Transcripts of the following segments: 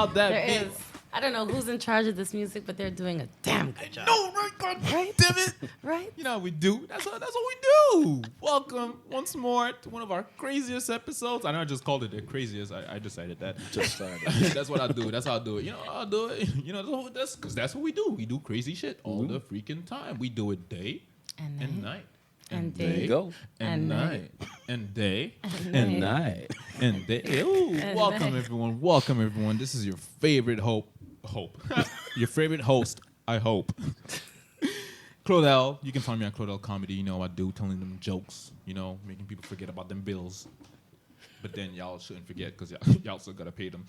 about that There beat. is. I don't know who's in charge of this music, but they're doing a damn good job. No, right, God Right? damn it. Right? You know how we do. That's what we do. Welcome once more to one of our craziest episodes. I know I just called it the craziest. I decided that. Just started. That's what I do. That's how I do it. You know, I'll do it. You know, that's because that's what we do. We do crazy shit all the freaking time. We do it day and night. And There you day. go. And night. And day. And night. And day. Ooh, welcome everyone. Welcome everyone. This is your favorite hope. Your favorite host, I hope. Claudel. You can find me on Claudel Comedy. You know what I do, telling them jokes, you know, making people forget about them bills. But then y'all shouldn't forget because y'all still got to pay them.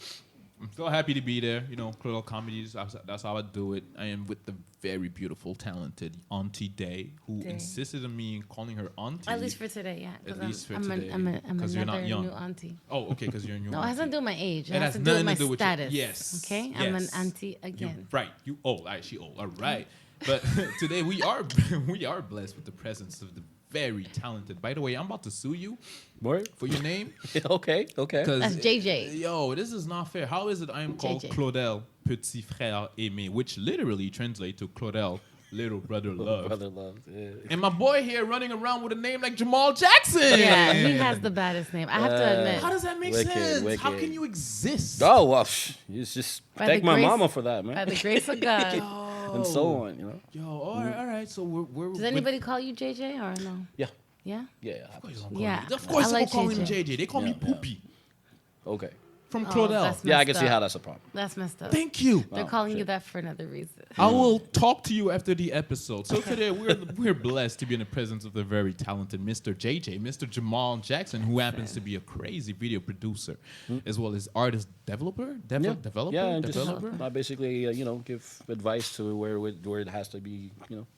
I'm still happy to be there. You know, Claudel Comedies, that's how I do it. I am with the very beautiful, talented Auntie Day, who insisted on me calling her Auntie. At least for today, yeah. At least for I'm today. I'm Because you're not another young. new auntie. Oh, okay, because you're a new No, auntie. it has nothing to do with my age. It It has has to do with nothing my to do with status. yes. Okay? Yes. I'm an auntie again. Right. You old. All right, she old. All right. But today we are blessed with the presence of the very talented. By the way, I'm about to sue you Word? for your name. Okay. That's JJ. Yo, this is not fair. How is it I am called JJ. Claudel Petit Frère Aimé, which literally translates to Claudel Little Brother Love. Brother love. Yeah. And my boy here running around with a name like Jamal Jackson. Yeah, he has the baddest name. I have to admit. How does that make Wicked, sense? How wicked. can you exist? Oh, well, it's just By thank the my grace- mama for that, man. By the grace of God. And so on, you know? Yo, all right. So we're Does anybody call you JJ or no? Yeah. Yeah? Yeah. Yeah. Of course, I they like call him JJ. JJ. They call me Yeah, Poopy Okay. from Oh, Claudel. that's Yeah, I messed can see up. how that's a problem. That's messed up. Thank you. They're Wow, calling you shit. that for another reason. I will talk to you after the episode. So today we're blessed to be in the presence of the very talented Mr. JJ, Mr. Jamal Jackson, who happens to be a crazy video producer, as well as artist developer, developer, Yeah, and developer. just I basically, give advice to where it has to be,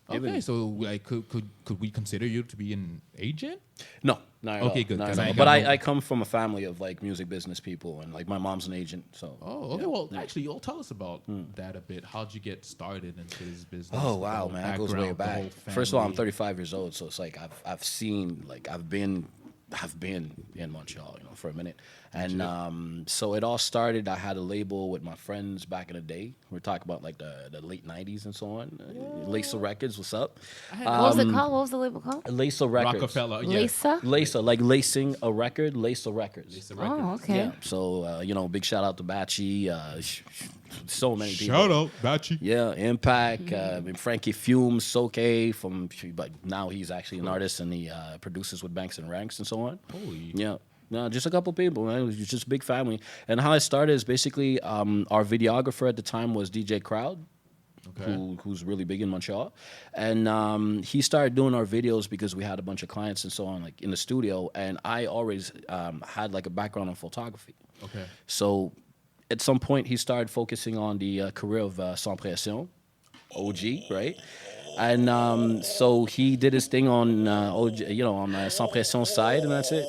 given. Okay, so like, could we consider you to be an agent? No, not at all. Okay, good, Not 'cause at I all. ain't But got no- I come from a family of like music business people, and like my mom's an agent. So. Oh, okay. Well, actually, you'll tell us about that a bit. How'd you get started into this business? Oh The wow, whole man, that goes way background, the back. whole First of all, I'm family. 35 years old, so it's like I've been in Montreal, for a minute, and so it all started. I had a label with my friends back in the day. We're talking about like the late 90s and so on. Lisa Records, what's up? What was it called? What was the label called? Lisa Records. Rockefeller. Yeah. Lisa? Lisa, like lacing a record, Lisa Records. Lisa Oh, Records. okay. Yeah, so big shout out to Batchy, so many people. Shout out, Bachi. Yeah, Impact, and Frankie Fumes, Soke but now he's actually an artist and he produces with Banks and Ranks and so on. Holy. Yeah. No, just a couple people, man. It was just a big family. And how I started is basically our videographer at the time was DJ Crowd, Okay. who's really big in Montreal. And he started doing our videos because we had a bunch of clients and so on, like in the studio. And I always had like a background in photography. Okay. So at some point, he started focusing on the career of Sans Pression, OG, right? And so he did his thing on OG, on Sans Pression side, and that's it.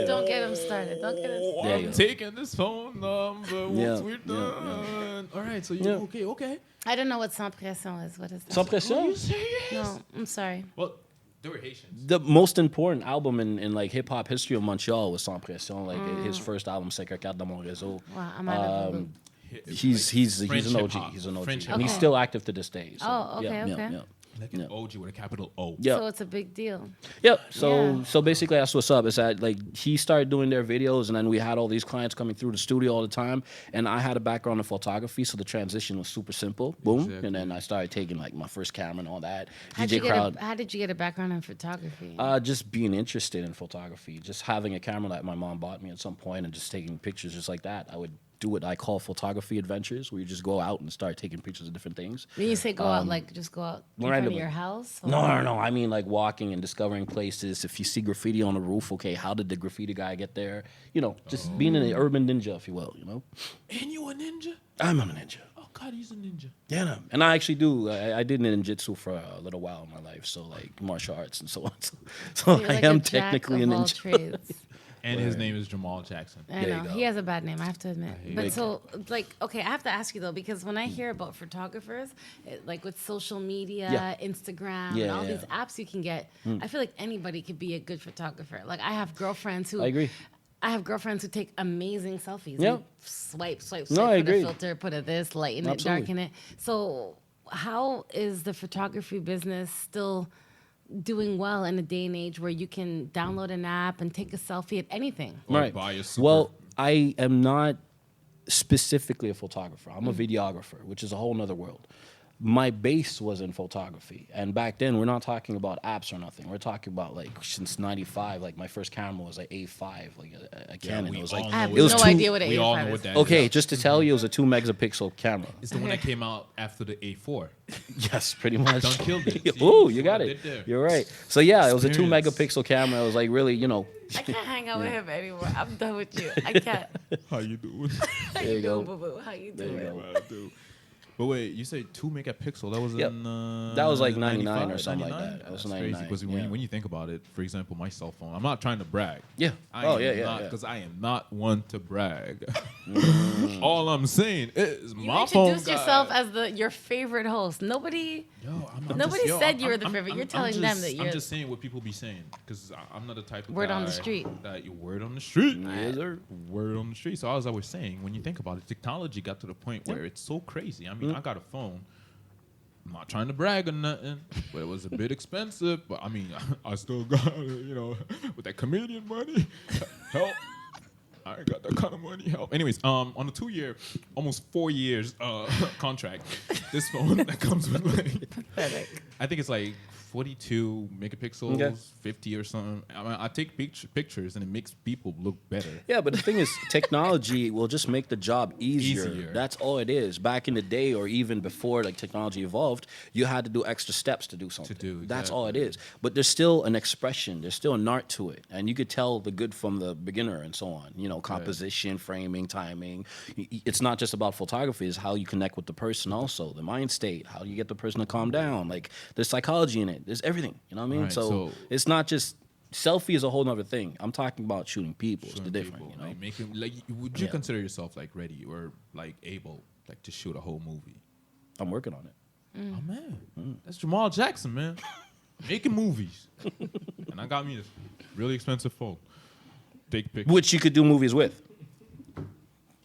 Don't get him started. Don't get him started. There you I'm go. taking this phone number once Yeah, we're yeah, done. All right, so you Yeah. okay. I don't know what Sans Pression is. What is that? Sans Pression? You serious? No, I'm sorry. Well, they were Haitians. The most important album in like hip hop history of Montreal was Sans Pression. Like his first album, 5-4 dans mon réseau. Wow, I'm out of the loop. He's French an OG. hip-hop. He's an OG. French And he's hip-hop. still active to this day. So, Oh, okay, yeah, okay. Yeah. Like an OG with a capital O. Yeah. So it's a big deal. Yep. Yeah. So basically that's what's up. Is that like he started doing their videos, and then we had all these clients coming through the studio all the time. And I had a background in photography, so the transition was super simple. Boom. Exactly. And then I started taking like my first camera and all that. How DJ Crowd. did you get a background in photography? Just being interested in photography, just having a camera that my mom bought me at some point, and just taking pictures just like that. I would do what I call photography adventures, where you just go out and start taking pictures of different things. When you say go out, like just go out in front of randomly. your house? Or- No. I mean, like walking and discovering places. If you see graffiti on the roof, okay, how did the graffiti guy get there? Just being an urban ninja, if you will. And you a ninja? I'm a ninja. Oh God, he's a ninja. Yeah, no. And I actually do. I did ninjutsu for a little while in my life, so like martial arts and so on. So You're I like am jack technically a of all ninja. trades. And his name is Jamal Jackson. I There you know. go. He has a bad name, I have to admit. But it. so, like, okay, I have to ask you, though, because when I hear about photographers, like with social media, Yeah. Instagram, and Yeah, all yeah. these apps you can get, I feel like anybody could be a good photographer. Like, I have girlfriends who... I agree. I have girlfriends who take amazing selfies. Yeah. You swipe, swipe, No, swipe. I Put agree. a filter, put a this, lighten it, Absolutely. darken it. So how is the photography business still doing well in a day and age where you can download an app and take a selfie at anything? Or buy a super- Well, I am not specifically a photographer. I'm a videographer, which is a whole nother world. My base was in photography, and back then we're not talking about apps or nothing. We're talking about like since '95. Like my first camera was like A5, like a Canon. we It was all like know I have what it was no two- idea what an we all A5 know is. what that Okay, is. just to tell you, it was a 2 megapixel camera. It's the one that came out after the A4. Yes, pretty much. Done killed it. See? Ooh, you See got what I it. did there. You're right. So yeah, it was a 2 Experience. megapixel camera. It was like really, I can't hang out with him anymore. I'm done with you. I can't. How you doing? How There you go. doing, boo boo? How you doing? you go. What I do. But wait, you say 2 megapixel? That was Yep. in That was like 99 or 95, something like 99? that. That was That's 99, crazy because yeah. when you think about it, for example, my cell phone. I'm not trying to brag. Yeah. I Oh, am yeah, yeah, not, yeah. because I am not one to brag. All I'm saying is You my phone. introduced yourself as your favorite host. Nobody. Nobody said you were the favorite. You're telling them that you're- I'm just saying what people be saying because I'm not the type of Word on the guy street. That you word on the street. Yes, sir. Word on the street. So as I was saying, when you think about it, technology got to the point where it's so crazy. I mean, I got a phone. I'm not trying to brag or nothing, but it was a bit expensive. But I mean, I still got with that comedian money, help. I ain't got that kind of money. Help. Anyways, on a 2-year, almost 4 years contract, this phone that comes with like, Pathetic. I think it's like 42 megapixels, Okay. 50 or something. I mean, I take pictures and it makes people look better. Yeah, but the thing is, technology will just make the job easier. Easier. That's all it is. Back in the day, or even before like technology evolved, you had to do extra steps to do something. That's all it is. But there's still an expression. There's still an art to it, and you could tell the good from the beginner and so on. You know, composition, framing, timing. It's not just about photography. It's how you connect with the person. Also, the mind state. How do you get the person to calm down? Like there's psychology in it. There's everything. You know what I mean? Right, So so- it's not just. Selfie is a whole nother thing. I'm talking about shooting people. It's the different, People, you know. like making like, would you Yeah. consider yourself like ready or like able like to shoot a whole movie? I'm working on it. Mm. Oh man, that's Jamal Jackson, man, making movies, and I got me this really expensive phone. Take pictures. Which you could do movies with.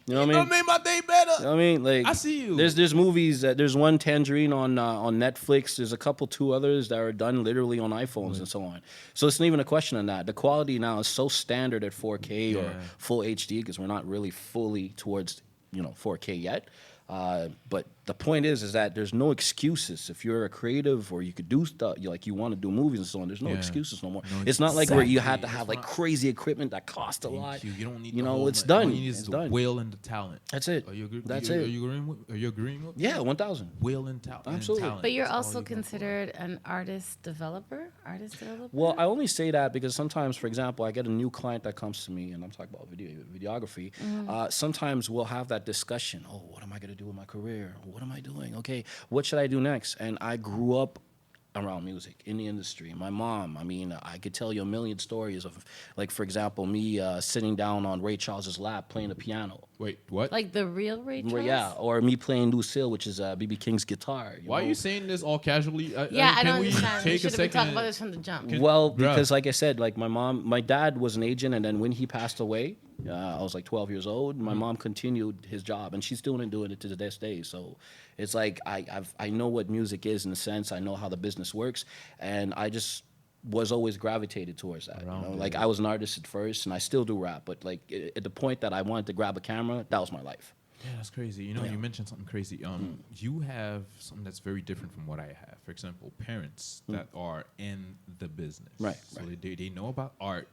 You know what I That mean? made my day better. You know what I mean? Like I see you. There's movies. There's one Tangerine on Netflix. There's a couple, 2 others that are done literally on iPhones and so on. So it's not even a question on that. The quality now is so standard at 4K or Yeah. full HD because we're not really fully towards 4K yet. But the point is that there's no excuses. If you're a creative or you could do stuff, you want to do movies and so on, there's no Yeah. excuses no more. No, it's not like where you had to exactly. have It's like not- crazy equipment that cost a lot. Thank you. You don't need. You the know, whole it's nut. All done. you need is It's the done. will and the talent. That's it. Are you agree? That's are it. you agreeing with? Are you agreeing with? Yeah, 1,000. Will and talent. Absolutely. But you're also considered an artist developer? Well, I only say that because sometimes, for example, I get a new client that comes to me, and I'm talking about videography. Sometimes we'll have that discussion. Oh, what am I going to do with my career? What am I doing? Okay, what should I do next? And I grew up around music in the industry. My mom, I mean, I could tell you a million stories of, like, for example, me sitting down on Ray Charles's lap playing the piano. Wait, what? Like the real Ray Charles? Yeah, or me playing Lucille, which is B.B. King's guitar. Why are know? you saying this all casually? Yeah, I can don't we understand. We take a should have been second? talking about this from the jump. Well, Bruh. because like I said, like my dad was an agent, and then when he passed away, I was like 12 years old. My mom continued his job, and she's still doing it to this day. So it's like I know what music is in a sense. I know how the business works, and I just was always gravitated towards that. Like I was an artist at first, and I still do rap, but like at the point that I wanted to grab a camera, that was my life. Yeah, that's crazy. You know, you mentioned something crazy. You have something that's very different from what I have. For example, parents that are in the business. Right, So right. they know about art.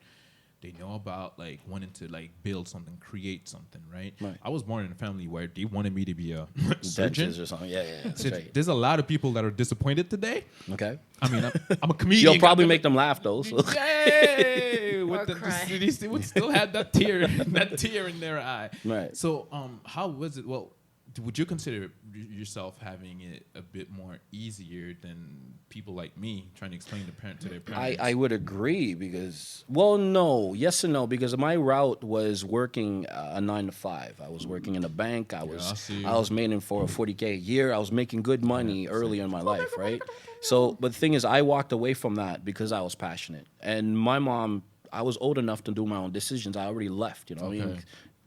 They know about like wanting to like build something, create something, right? Right. I was born in a family where they wanted me to be a surgeon. Dentist or something. Yeah, that's So right. there's a lot of people that are disappointed today. Okay. I mean, I'm a comedian. You'll probably make them laugh though. So. Yay! Or With cry. they would still have that tear, that tear in their eye. Right. So, how was it? Well, would you consider yourself having it a bit more easier than people like me trying to explain to their parents? I would agree because, well, no, yes and no, because my route was working a 9 to 5. I was working in a bank. I was making for a 40K a year. I was making good money earlier in my life, right? So, but the thing is, I walked away from that because I was passionate. And my mom, I was old enough to do my own decisions. I already left, you know what I mean? Okay.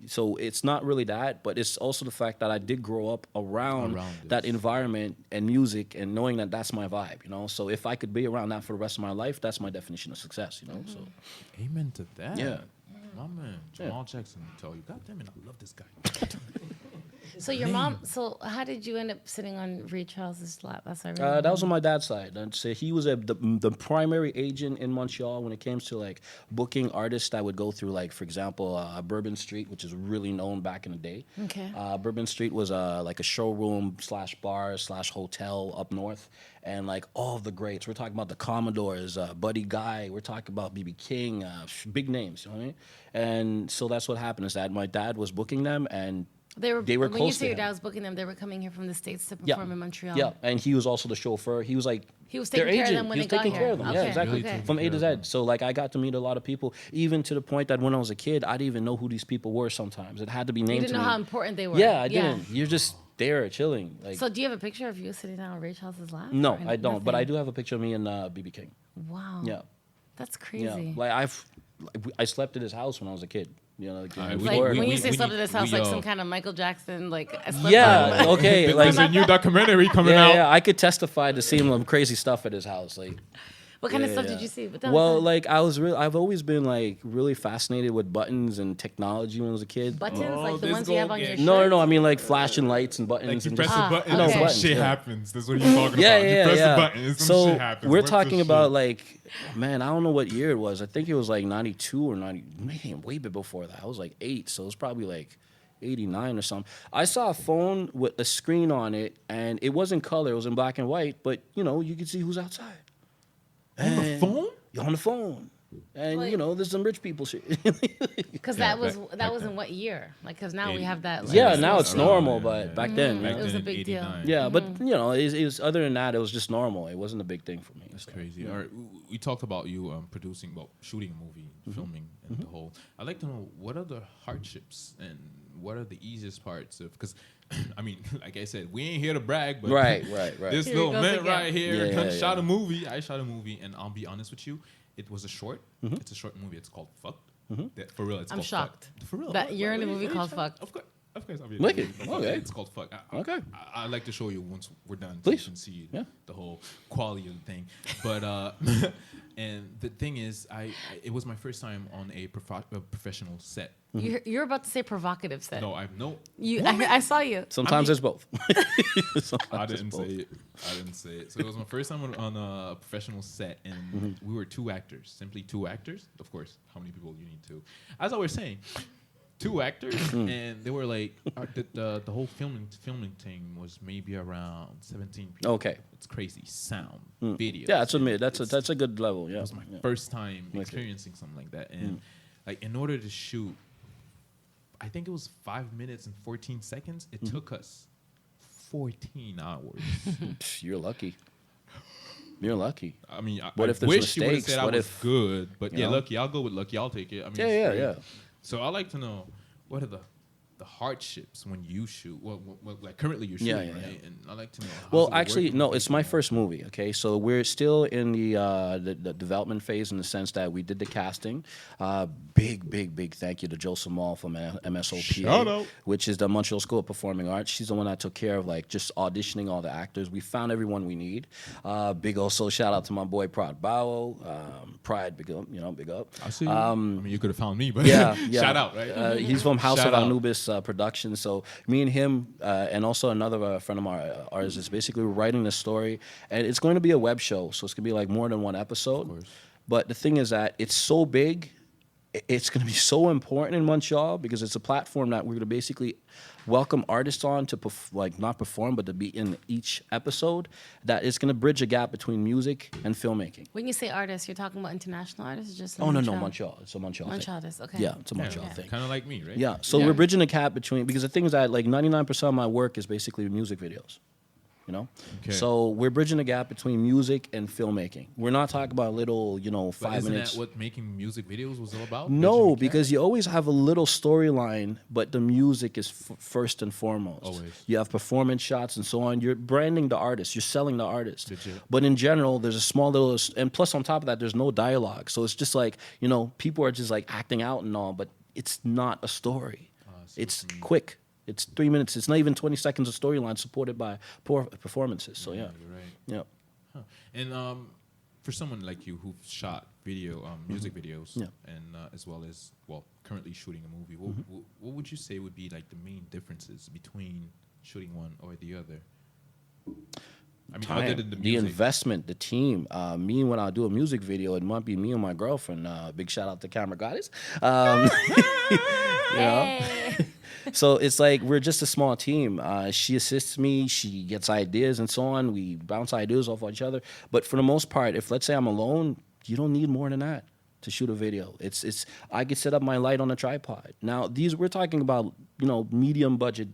So it's not really that, but it's also the fact that I did grow up around that this. environment and music and knowing that that's my vibe, you know? So if I could be around that for the rest of my life, that's my definition of success, you know? So Amen to that. Yeah. My man, Jamal Jackson, will tell you, God damn it, I love this guy. So your mom. So how did you end up sitting on Ray Charles's lap? That's what I really that was on my dad's side. I'd say he was the primary agent in Montreal when it came to like booking artists that would go through, like, for example, Bourbon Street, which is really known back in the day. Okay. Bourbon Street was like a showroom / bar / hotel up north, and like all of the greats. We're talking about the Commodores, Buddy Guy. We're talking about BB King, big names. You know what I mean? And so that's what happened is that my dad was booking them, and they were when close you say to your him. dad was booking them, they were coming here from the States to perform in Montreal. Yeah, and he was also the chauffeur. He was like He was their taking care of agent. them when He was they got taking care here. of them. Okay, Yeah, exactly. okay. From A to Z. So like I got to meet a lot of people, even to the point that when I was a kid, I didn't even know who these people were. Sometimes it had to be named You didn't to know me. how important they were. Yeah, I didn't. You're just there chilling. Like So do you have a picture of you sitting down on Ray Charles's lap? no, Or I don't. But I nothing? do have a picture of me and BB King. Wow. Yeah, That's yeah. crazy. Like I slept at his house when I was a kid. You know, like, Alright, Like when you say we slept need- at this house, we, like uh, some kind of Michael Jackson, like I slept yeah, on- okay. Like There's a new documentary coming out. yeah, I could testify to seeing some crazy stuff at his house. Like What kind of Yeah, stuff yeah. did you see? But tell well, me. like I've always been like really fascinated with buttons and technology when I was a kid. Buttons, Oh, like the this ones you have on gon' your get- shirt? No, I mean like flashing lights and buttons. Like you and press just, a button, okay. and some buttons, shit yeah. happens. That's what you're talking yeah, about. You yeah, press yeah. a button, and some So shit happens. we're What's the talking shit? about like, man, I don't know what year it was. I think it was like 92 or 90, maybe way bit before that. I was like 8, so it was probably like 89 or something. I saw a phone with a screen on it, and it wasn't color; it was in black and white. But you know, you could see who's outside. On the And- phone? On the phone. And Like- you know, there's some rich people shit. Because Yeah, that was in what year? Like, because now we 80. have that. Like, yeah, Like, now it's around, normal, yeah, but yeah. back then, you Back know. It was a then, big deal. 89. Yeah, but you know, it was other than that, it was just normal. It wasn't a big thing for me. That's so. crazy. All right, we talked about you producing, well, shooting a movie, filming, and the whole. I'd like to know what are the hardships and what are the easiest parts of, because, I mean, like I said, we ain't here to brag, but Right. this Here little he goes man again. right here Yeah, shot yeah. a movie. I shot a movie, and I'll be honest with you, it was a short. It's a short movie. It's called Fuck. For real, it's I'm called shocked Fuck. For real. that you're in a movie let me called try- Fuck. Of course, I'll be. Wicked. in a movie called Fuck. Okay. It's called Fuck. Okay. I'd like to show you once we're done. Please. So you can see Yeah. the whole quality of the thing. But and the thing is, it was my first time on a professional set. You're about to say provocative set. No, I've no. You, I saw you. Sometimes I there's both. I didn't say it. I didn't say it. So it was my first time on a professional set, and we were 2 actors, simply 2 actors. Of course, how many people you need to? As I was saying, 2 actors, and they were like the whole filming thing was maybe around 17 people. Okay. It's crazy. Sound, video. Yeah, that's a good level. Yeah. It was my Yeah. first time Okay. experiencing something like that, and like in order to shoot, I think it was 5 minutes and 14 seconds. It took us 14 hours. Psh, You're lucky. You're lucky. I mean, I What if there's wish you would have mistakes? said I What was if- good, but you yeah, know? lucky. I'll go with lucky. I'll take it. I mean, Yeah, it's yeah, great. yeah. So I like to know what are the hardships when you shoot. Well, like currently you're shooting, Yeah, yeah, right? And I like to know. Well, how's it actually, working no. with It's my people? first movie. Okay, so we're still in the development phase in the sense that we did the casting. Big thank you to Joseph Mall from MSOPA, Shout out. which is the Montreal School of Performing Arts. She's the one that took care of like just auditioning all the actors. We found everyone we need. Big also shout out to my boy Prad Bao. Pride, big up, big up. I see. I mean, you could have found me, but Yeah. shout out, right? He's from House Shout of out. Anubis Productions. So me and him, and also another friend of ours, is basically writing this story, and it's going to be a web show, so it's going to be like more than one episode. course. But the thing is that it's so big, it's going to be so important in Montreal because it's a platform that we're going to basically welcome artists on to not perform, but to be in each episode. That it's going to bridge a gap between music and filmmaking. When you say artists, you're talking about international artists, or just Oh no, Montreal. It's a Montreal. thing. Montreal artists, okay. Yeah, it's a Montreal thing. Kind of like me, right? Yeah, so we're bridging the gap between, because the thing is that like 99% of my work is basically music videos. You know, Okay. so we're bridging the gap between music and filmmaking. We're not talking about little, But 5 isn't minutes. that what making music videos was all about? No, Bridging the because gap? you always have a little storyline, but the music is first and foremost. Always. You have performance shots and so on. You're branding the artist. You're selling the artist. Legit. But in general, there's a small little, and plus on top of that, there's no dialogue. So it's just like, people are just like acting out and all, but it's not a story. It's quick. It's 3 minutes. It's not even 20 seconds of storyline supported by poor performances. So yeah. You're right. Yeah. Huh. And for someone like you who've shot music videos, Yeah. and as well as currently shooting a movie, what would you say would be like the main differences between shooting one or the other? I mean, other than the The music. investment, the team. Me, when I do a music video, it might be me and my girlfriend. Big shout out to Camera Goddess. Hey. So it's like we're just a small team. She assists me. She gets ideas and so on. We bounce ideas off each other. But for the most part, if let's say I'm alone, you don't need more than that to shoot a video. It's I could set up my light on a tripod. Now we're talking about medium budget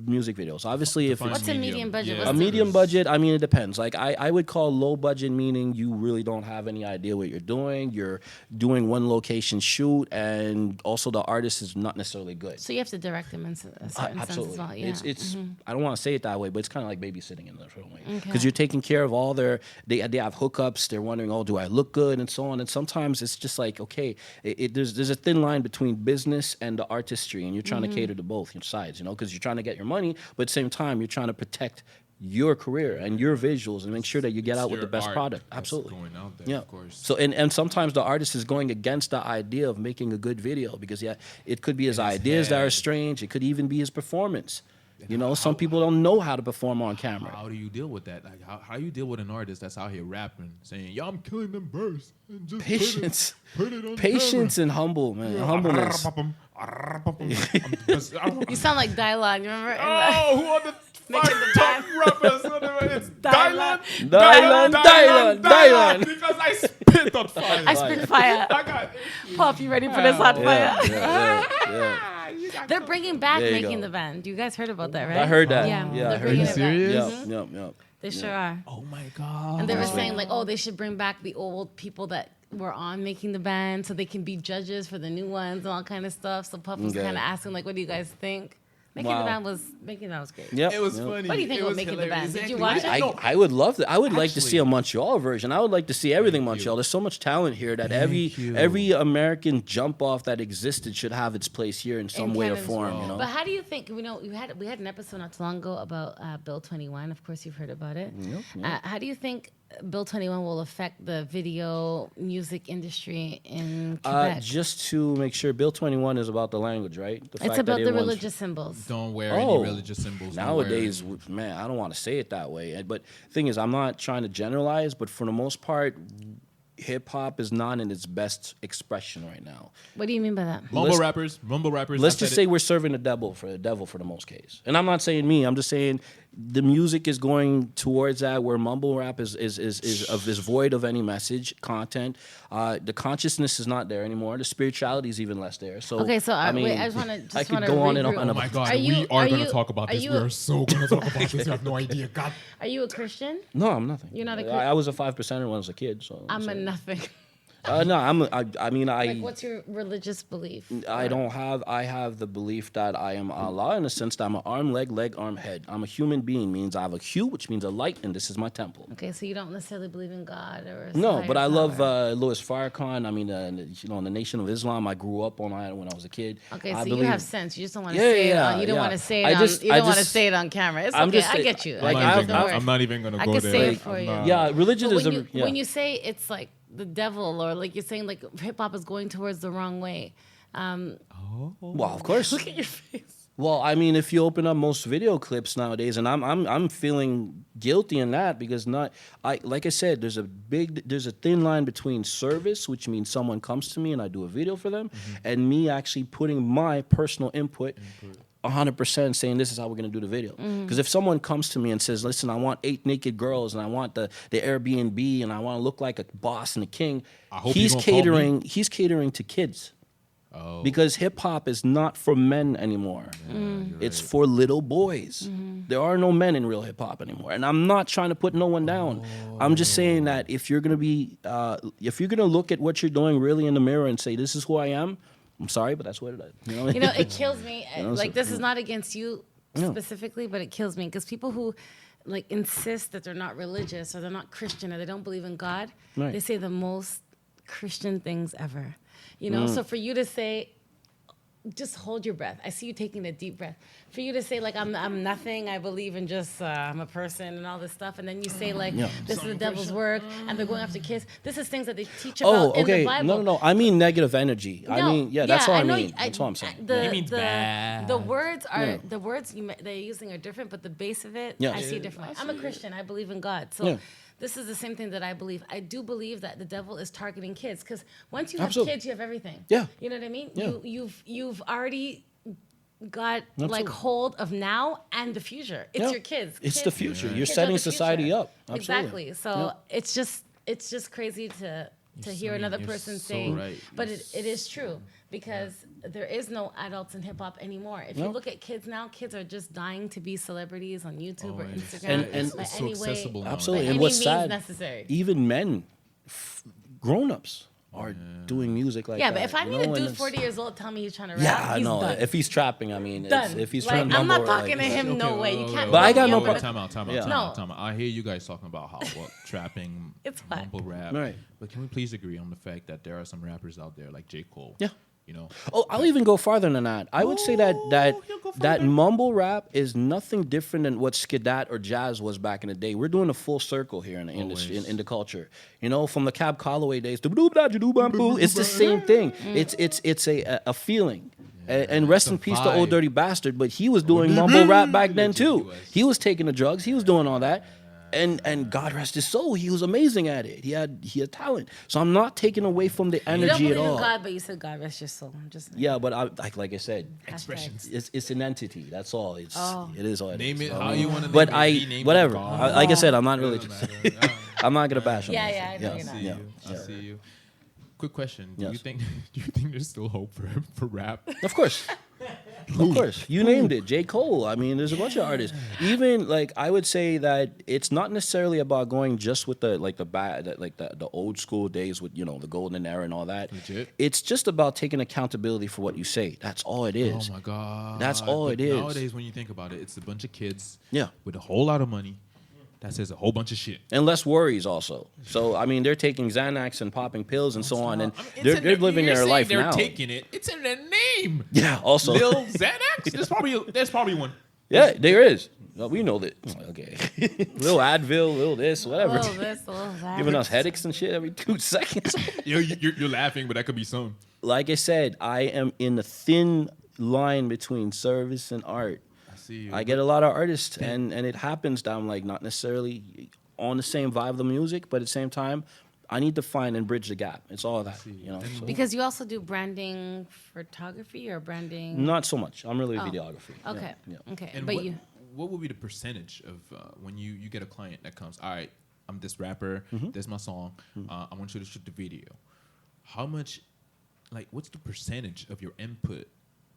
music videos. Obviously, if Define it's What's a medium budget? Yeah. What's a the- medium budget, I mean, it depends. Like I would call low budget meaning you really don't have any idea what you're doing. You're doing one location shoot, and also the artist is not necessarily good. So you have to direct them in a certain sense Absolutely. as well. Yeah. It's I don't want to say it that way, but it's kind of like babysitting in a certain way. Okay. Because you're taking care of all they have hookups. They're wondering, oh, do I look good and so on. And sometimes it's just like, okay, there's a thin line between business and the artistry, and you're trying to cater to both sides, because you're trying to get your money, but at the same time you're trying to protect your career and your visuals and make sure that you get It's out with the your best art product. that's Absolutely. going out there, Yeah. of course. So and sometimes the artist is going against the idea of making a good video because it could be his In his ideas that are head. strange. It could even be his performance. Some people don't know how to perform on camera. How do you deal with that? Like, how you deal with an artist that's out here rapping, saying, "Yo, I'm killing them birds." And just Patience, put it on patience, and humble, man. Humbleness. You sound like dialogue. You remember? Oh, who are the Making the top rappers? It's Dylan. Dylan. Because I spit on fire. I spit fire. I got Pop, you ready for this hot fire? Yeah. They're bringing back There you Making go. the Band. You guys heard about that, right? I heard that. Yeah, Yeah, I they're heard bringing that. it back. Serious? Mhm. Yep. They sure are. Oh my god. And they were saying like, oh, they should bring back the old people that were on Making the Band so they can be judges for the new ones and all kind of stuff. So Puff was Okay. kind of asking like, what do you guys think? Making the Wow. Band was great. Yep. It was yep. funny. What do you think It about was Making the Band? hilarious. Did you Exactly. watch it? I would love that. I would like to see a Actually- Montreal version. I would like to see everything Montreal. There's so much talent here that you. every American jump off that existed should have its place here in some In way or Canada's form. world. But how do you think? We had an episode not too long ago about Bill 21. Of course, you've heard about it. How do you think Bill 21 will affect the video music industry in Quebec? Just to make sure, Bill 21 is about the language, right? The It's fact that about it the wants- religious symbols. Don't wear Oh. any religious symbols. Don't Nowadays, wear- man, I don't want to say it that way. But thing is, I'm not trying to generalize, but for the most part, hip hop is not in its best expression right now. What do you mean by that? mumble let's- rappers. Let's I just said say it. we're serving the devil for the most case. And I'm not saying me. I'm just saying the music is going towards that where mumble rap is void of any message content. The consciousness is not there anymore. The spirituality is even less there. So Okay, so I mean, wait, I just want to I could go on and on. Oh my god, Are you- we are are going you- to talk about are this. you- We are so going to talk about this. You have no idea. God. Are you a Christian? No, I'm nothing. You're not a I was a 5%er when I was a kid. So I'm a nothing. no. I mean, Like, what's your religious belief? I don't have. I have the belief that I am Allah in the sense that I'm an arm, leg, arm, head. I'm a human being. Means I have a hue, which means a light, and this is my temple. Okay, so you don't necessarily believe in God or a No, higher but I love power. Louis Farrakhan. I mean, in the Nation of Islam, I grew up on that when I was a kid. Okay, I so you believe- have sense. You just don't want to Yeah, say it yeah, on. You don't yeah. want to say it I on. just- You I don't want to just- say it on camera. It's I'm okay. just I say- get you. like, I get you. Don't worry. I'm not even going to I go could there. say it Like, for I'm you. not- Yeah, religion But is when a. you, Yeah. when you say it's like the devil or like you're saying like hip hop is going towards the wrong way. Well, of course. Look at your face. Well, I mean, if you open up most video clips nowadays, and I'm feeling guilty in that because like I said, there's a thin line between service, which means someone comes to me and I do a video for them, and me actually putting my personal input. 100% saying this is how we're gonna do the video. Because if someone comes to me and says, "Listen, I want 8 naked girls and I want the Airbnb and I want to look like a boss and a king," I hope he's you gonna call me. catering to kids. Because hip hop is not for men anymore. It's for little boys. There are no men in real hip hop anymore. And I'm not trying to put no one down. I'm just saying that if you're gonna be, if you're gonna look at what you're doing really in the mirror and say, "This is who I am," I'm sorry, but that's what it is. You know, it kills me. Like, so- this is not against you specifically, but it kills me because people who like insist that they're not religious or they're not Christian or they don't believe in God, Right. they say the most Christian things ever. You know, so for you to say, just hold your breath. I see you taking a deep breath. For you to say, like, I'm nothing, I believe in just, I'm a person and all this stuff. And then you say, like, this is the devil's work and they're going after kids. This is things that they teach about in the Bible. No. I mean negative energy. I mean, that's what I know mean. That's what I'm saying. He means bad. The words are, the words they're using are different, but the base of it, Yeah. I see it differently. I'm a Christian. I believe in God. So Yeah. this is the same thing that I believe. I do believe that the devil is targeting kids because once you have Absolutely. kids, you have everything. Yeah. You know what I mean? Yeah. You've already got like Absolutely. hold of now and the future. It's Yeah. your kids. It's the future. You're Kids are setting the society future. up. Absolutely. Exactly. So it's just crazy to hear another person so say, right. but it is true because there is no adults in hip hop anymore. If you look at kids now, kids are just dying to be celebrities on YouTube or Instagram. And by it's so any way- accessible now. Absolutely. by And any what's means sad, necessary. even men, grown-ups, are doing music like Yeah, that. but if I you need know, a and dude it's- 40 years old tell me he's trying to rap, Yeah, I he's know. done. If he's trapping, I mean, Done. if he's Like, trying to I'm not mumble, talking to him. No way. You can't. But I look got me no up in a- Time out. No. I hear you guys talking about how trapping, It's whack. mumble rap. Right. But can we please agree on the fact that there are some rappers out there like J. Cole? Yeah. You know. Oh, I'll even go farther than that. I would say that you'll go that farther? mumble rap is nothing different than what skidat or jazz was back in the day. We're doing a full circle here in the industry, in the culture. You know, from the Cab Calloway days to it's the same thing. It's a feeling. And rest in peace to Old vibe. Dirty Bastard, but he was doing mumble rap back then too. He was taking the drugs, he was doing all that. And God rest his soul, he was amazing at it. He had talent. So I'm not taking away from the You don't energy believe at in all. God, but you said God rest your soul. I'm just Yeah, but like I said, expressions. it's an entity. That's all. It is all it Name is. it how you want to But name it. He named it whatever. God. Like I said, I'm not really. matter. I'm not gonna bash him. Yeah, I know I you're not. see you. I see you. Quick question: Do you Yes. think there's still hope for rap? Of course. Of course. You named it. J. Cole. I mean, there's a bunch of artists. Even like I would say that it's not necessarily about going just with the old school days with, you know, the golden era and all that. Legit. It's just about taking accountability for what you say. That's all it is. Oh my god! That's all But it is. Nowadays, when you think about it, it's a bunch of kids. Yeah. With a whole lot of money, that says a whole bunch of shit. And less worries also. So I mean, they're taking Xanax and popping pills and so on, and I mean, it's they're in their- living you're their saying life they're now. taking it. It's in their name. Yeah. Also. Lil Xanax. There's probably one. Yeah, there is. Well, we know that. Okay. Little Advil, little this, whatever. Oh, this, oh, that. Giving us headaches and shit every 2 seconds. You're laughing, but that could be some. Like I said, I am in the thin line between service and art. I see you. I get a lot of artists, and it happens that I'm like not necessarily on the same vibe of the music, but at the same time, I need to find and bridge the gap. It's all that, you know. So Because you also do branding photography or branding. not so much. I'm really videography. Yeah, Okay. yeah. Okay. And But what would be the percentage of when you get a client that comes? All right, I'm this rapper. Mm-hmm. This is my song. I want you to shoot the video. How much? Like, what's the percentage of your input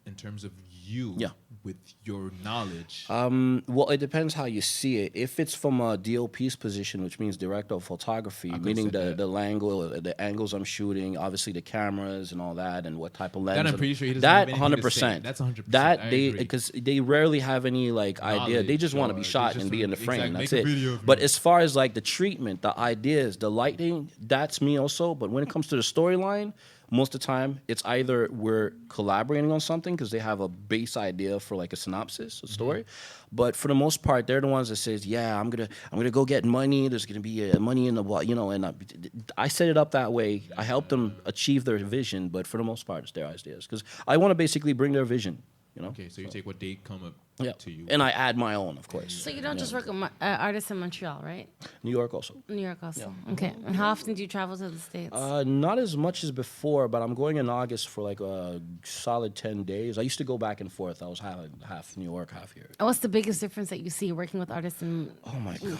in terms of you Yeah. with your knowledge? Well, it depends how you see it. If it's from a DOP's position, which means director of photography, could've meaning said the angle, the angles I'm shooting, obviously the cameras and all that, and what type of lens. I'm and- pretty sure he doesn't that have anything to say. 100%. That's 100%. That I they agree. because they rarely have any like idea. They just want to be Knowledge, shot or and they be in the just- frame. exactly, That's make it. a video of But you. as far as like the treatment, the ideas, the lighting, that's me also. But when it comes to the storyline, most of the time it's either we're collaborating on something because they have a base idea for like a synopsis, a story. But for the most part, they're the ones that says, "Yeah, I'm gonna go get money. There's gonna be money in the you know." And I set it up that way. I help them achieve their vision, but for the most part, it's their ideas because I want to basically bring their vision. You know. Okay, so you take what they come up Yeah. to you. And I add my own, of course. So you don't just work with artists in Montreal, right? New York also. New York also. Okay. And how often do you travel to the States? Not as much as before, but I'm going in August for like a solid 10 days. I used to go back and forth. I was half New York, half here. And what's the biggest difference that you see working with artists in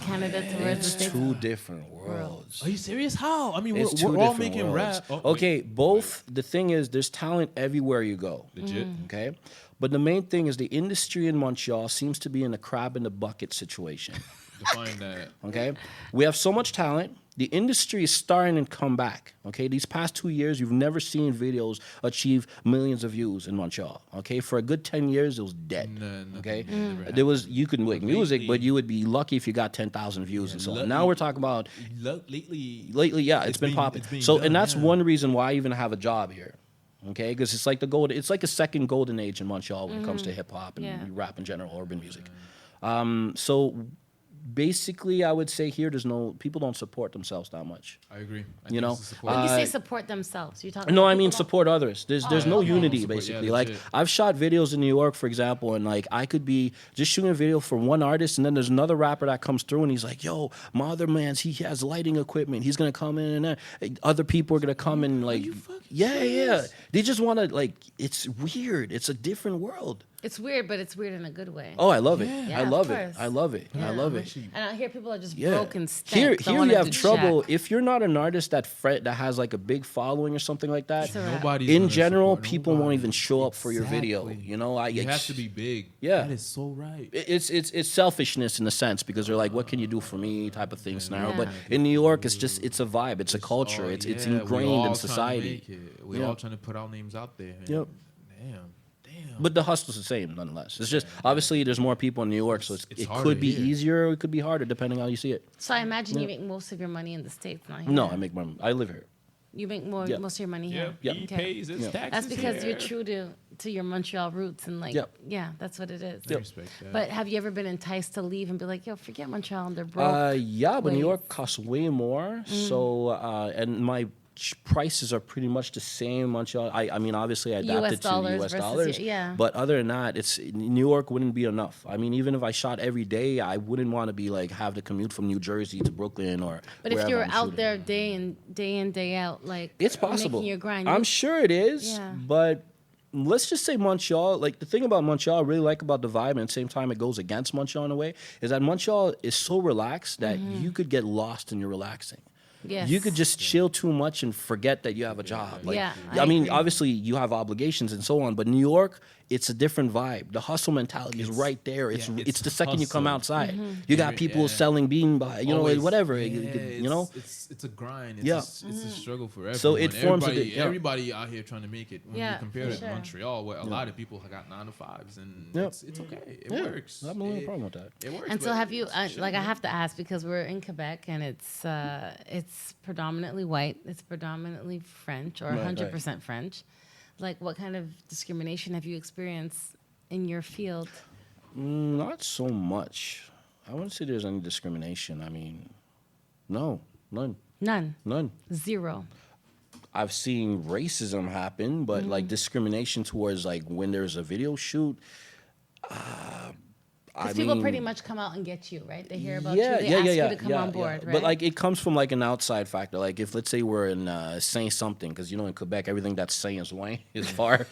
Canada towards the It's States? two different worlds. Are you serious? How? I mean, It's we're two all different making worlds. rap. Oh, Okay, both. The thing is, there's talent everywhere you go. Legit. Okay, but the main thing is the industry in Montreal seems to be in a crab in the bucket situation. Define that. Okay, we have so much talent. The industry is starting to come back. Okay, these past 2 years, you've never seen videos achieve millions of views in Montreal. Okay, for a good 10 years, it was dead. Okay, there was you could make music, but you would be lucky if you got 10,000 views and so on. Now we're talking about lately, yeah, it's been popping. So, and that's one reason why I even have a job here. Okay, because it's like it's like a second golden age in Montreal when it comes to hip hop and rap in general, urban music. So basically, I would say here, people don't support themselves that much. I agree. You know, When you say support themselves, you talking no, about I mean people support others. There's no unity Support, basically. yeah, Like legit. I've shot videos in New York, for example, and like I could be just shooting a video for one artist, and then there's another rapper that comes through, and he's like, "Yo, my other man's he has lighting equipment. He's gonna come in, and other people are gonna come and like, yeah. They just want to like. It's weird. It's a different world. It's weird, but it's weird in a good way. Oh, I love it. Yeah, I of love it. course. I love it. I love it. And out here, people are just Yeah. broken. Here Don't you wanna have do trouble jack. if you're not an artist that has like a big following or something like that. a wrap. Nobody's In gonna general, support people won't nobody. even show up for your video. Exactly. You know, You have to be big. Yeah. That is so right. It's selfishness in a sense because they're like, what can you do for me type of thing scenario. Yeah. But in New York, it's a vibe, it's a culture, Oh, it's yeah, we ingrained all in trying to society. make it. We all trying to put our names out there. and Yep. Damn. But the hustle's the same nonetheless. It's just obviously there's more people in New York, so It's it harder could be here. easier or it could be harder depending on how you see it. So I imagine you make most of your money in the States, not here. No, I live here. You make Yeah. most of your money Yeah. here. Yeah. He Okay. pays his Yeah. taxes. That's because here. you're true to your Montreal roots and like, Yep. yeah, that's what it is. I respect that. But have you ever been enticed to leave and be like, yo, forget Montreal and they're broke? Yeah, but New ways. York costs way more. So and my prices are pretty much the same. Montreal. I mean, obviously, I adapted to dollars U.S. versus dollars. yeah. But other than that, New York wouldn't be enough. I mean, even if I shot every day, I wouldn't want to be like have to commute from New Jersey to Brooklyn or. But if wherever you're I'm out shooting. there day in, day out, like It's possible. making your grind. I'm sure it is, Yeah. but let's just say Montreal. Like the thing about Montreal, I really like about the vibe, and at the same time, it goes against Montreal in a way, is that Montreal is so relaxed that you could get lost in your relaxing. Yes. You could just chill too much and forget that you have a job. Like, Yeah, I I mean, agree. obviously you have obligations and so on, but New York, it's a different vibe. The hustle mentality is right there. It's it's the second you come hustle. outside. Mm-hmm. You got people selling bean by, Always. whatever, Yeah, you know. it's a grind. It's Yeah. it's a struggle for everyone. So it forms a everybody, bit- yeah. everybody out here trying to make it. When Yeah, you compare for it to sure. Montreal, where a lot of people have got 9 to 5s, and Yeah. it's okay. It Yeah, works. I have no problem with that. It works. And so but have you, it's like I have to ask because we're in Quebec and it's predominantly white, it's predominantly French or Right, 100% French. Like what kind of discrimination have you experienced in your field? Not so much. I wouldn't say there's any discrimination. I mean, no, none. None. Zero. I've seen racism happen, but like discrimination towards like when there's a video shoot. Because people pretty much come out and get you, right? They hear about you, they ask you to come on board, right? But like it comes from like an outside factor. Like if let's say we're in Saint something, because in Quebec everything that's Saint is Wayne is far.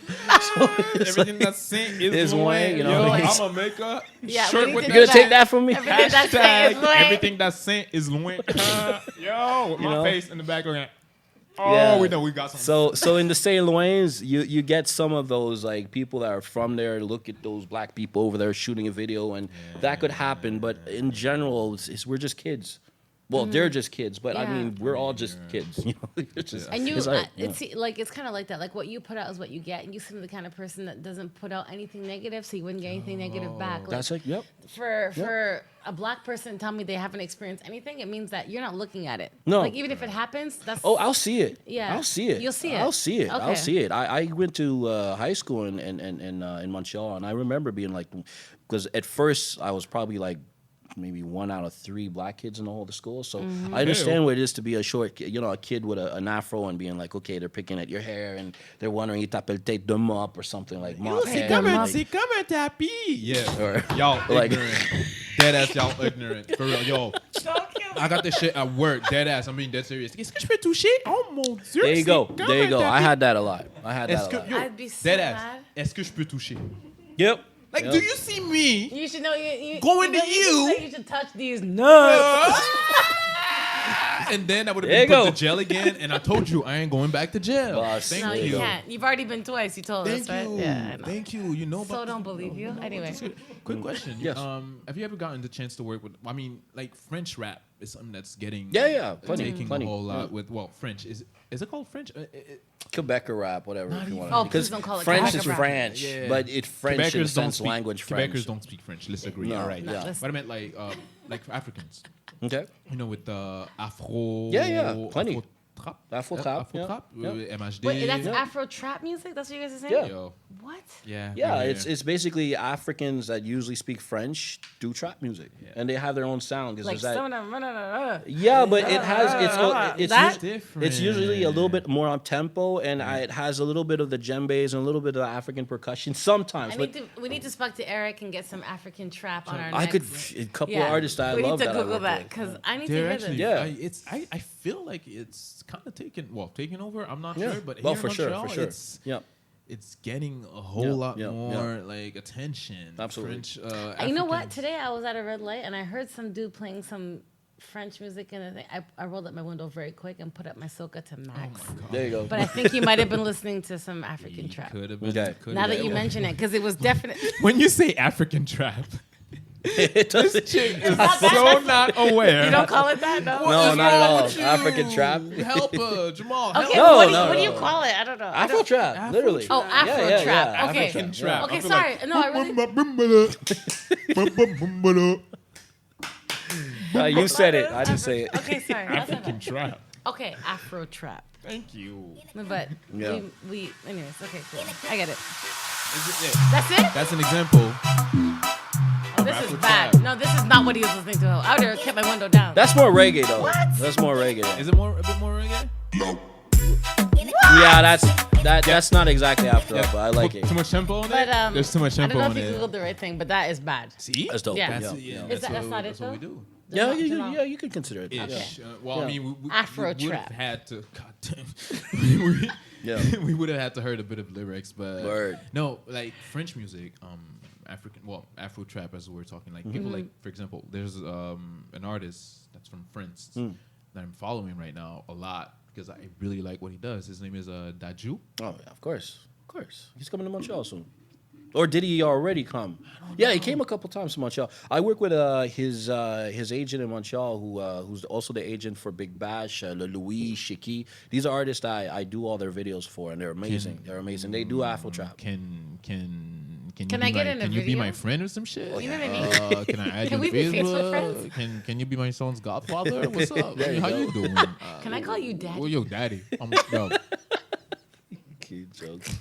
So it's Everything like- that's Saint is is Wayne. Wayne, you know, Yo, like- I'm gonna make a Yeah, we shirt need with to You're do gonna take that from me? Everything that's Saint is Hashtag Wayne. everything that's Saint is Wayne. Yo, with my know? face in the back going. Oh, Yeah. we know we got some. So in the Saint Louis, you get some of those like people that are from there look at those black people over there shooting a video, and that could happen. But in general, we're just kids. Well, they're just kids, but I Yeah. mean, we're all just kids. You know, it's just, And you, it's all right, yeah. it's kind of like that. Like what you put out is what you get. And you seem the kind of person that doesn't put out anything negative, so you wouldn't get anything negative back. Like, That's like, yep. for a black person to tell me they haven't experienced anything, it means that you're not looking at it. No. Like even if it happens, that's Oh, I'll see it. Yeah. I'll see it. You'll see it. I'll see it. Okay. I'll see it. I went to high school in Montreal, and I remember being like, because at first I was probably like maybe 1 out of 3 black kids in the whole school. So I understand what it is to be a short, a kid with an afro and being like, okay, they're picking at your hair and they're wondering, you t'appelles tête de mop or something like mop. C'est comme un tapis. Yeah. Or, Y'all like- ignorant. Dead ass, y'all ignorant. For real, yo. I got this shit at work. Dead ass. I'm being dead serious. Est-ce que je peux toucher? Oh mon Dieu. there you go. c'est comme There you un go. I tapis. had that a lot. Yo, I'd be so dead ass. mad. Est-ce que je peux toucher? Yep. Like, Yep. do you see me? You should know you Going to know, you. You should touch these nuts. And then I would have There been you put go. to jail again. And I told you I ain't going back to jail. Boss. Thank No, There you you go. can't. You've already been twice. You told Thank us, right? you. Yeah, I know. Thank you. You know So about don't believe you. Anyway. Quick question. Yes. Have you ever gotten the chance to work with? I mean, like French rap is something that's getting Plenty, taking plenty. a whole lot Yeah. with French. Is it called French? Quebecer rap, whatever. Not If you even. want Oh, please don't call it French Quebecer is rap. French, Yeah. but it's French in the Quebecers don't sense speak language Quebecers French. don't speak French. Let's agree. No, All right. no, Yeah. listen. But I meant like Africans. Okay. You know, with the Afro. Yeah, plenty. Afro-trap. Afro-trap, yeah, Afro-trap. yeah. MHD. Wait, that's Yeah. Afro trap music? That's what you guys are saying? Yeah. Yo. What? Yeah. Yeah, it's basically Africans that usually speak French do trap music, and they have their own sound. 'Cause Like there's that, some of them. yeah, but it has it's That- different. it's usually a little bit more on tempo, and it has a little bit of the djembes and a little bit of the African percussion sometimes. But We need to speak to Eric and get some African trap on our I could next- a couple Yeah. of artists that I we love need to that I Google work that with. because I need to They're hear actually, this. Yeah. I feel like it's kind of taking over. I'm not Yeah. sure, but Well, here for in sure, Montreal, for sure. it's it's getting a whole Yeah, lot yeah, more like attention. Absolutely. French, You know what? Africans. Today I was at a red light and I heard some dude playing some French music and I think I rolled up my window very quick and put up my soca to max. Oh my God. There you go. But I think he might have been listening to some African trap. Could have been. Okay. could Now have that been. you mention it, because it was definitely. When you say African trap, It doesn't- chick is not that- so not aware. You don't call it that, no? No, is not at wrong all. with you? African trap. Help Jamal. Help. Okay, No, what, no, do you no. call it? I don't know. Afro trap, Afro literally. trap. Oh, Afro Yeah, trap. yeah, Okay. African yeah. trap. Okay, I feel sorry. like- No, I really. You said it. I didn't say it. Okay, sorry. That's African okay. trap. Okay, Afro trap. Thank you. But Yeah. we anyways, okay, cool. I get it. Is it- yeah. That's it? That's an example. Oh, this is Afro bad. trap. No, this is not what he was listening to. I would have kept my window down. That's more reggae though. What? That's more reggae. Is it a bit more reggae? Yeah, that's not exactly after that, but I like it. Too much tempo on But it. There's too much I tempo don't on know if you it. googled the right thing, but that is bad. See, That's dope. Yeah. Yeah, That's, yeah. that's, Is that's not it, that's what we though? do. Yeah, Jamal. yeah, you can consider it. Yeah. Ish. Okay. Well, I Yeah. mean, we Afro would have trap. had to. God damn. Yeah. we would have had to heard a bit of lyrics, but Word. no, like French music, Afro trap, as we're talking, like people like, for example, there's an artist that's from France that I'm following right now a lot because I really like what he does. His name is Daju. Oh, yeah, of course. He's coming to Montreal soon. Or did he already come? Yeah, he came a couple times to Montreal. I work with his agent in Montreal, who's also the agent for Big Bash, Louis, Shiki. These are artists I do all their videos for, and they're amazing. They do Afro trap. Can Can you I be get my, in a can you be video? my friend or some shit? You know what I mean? Can I add Can you we be on Facebook Facebook? friends? Can you be my son's godfather? What's up? There you How go. you doing? Can I call you daddy? Well, yo, daddy. Yo, Cute jokes.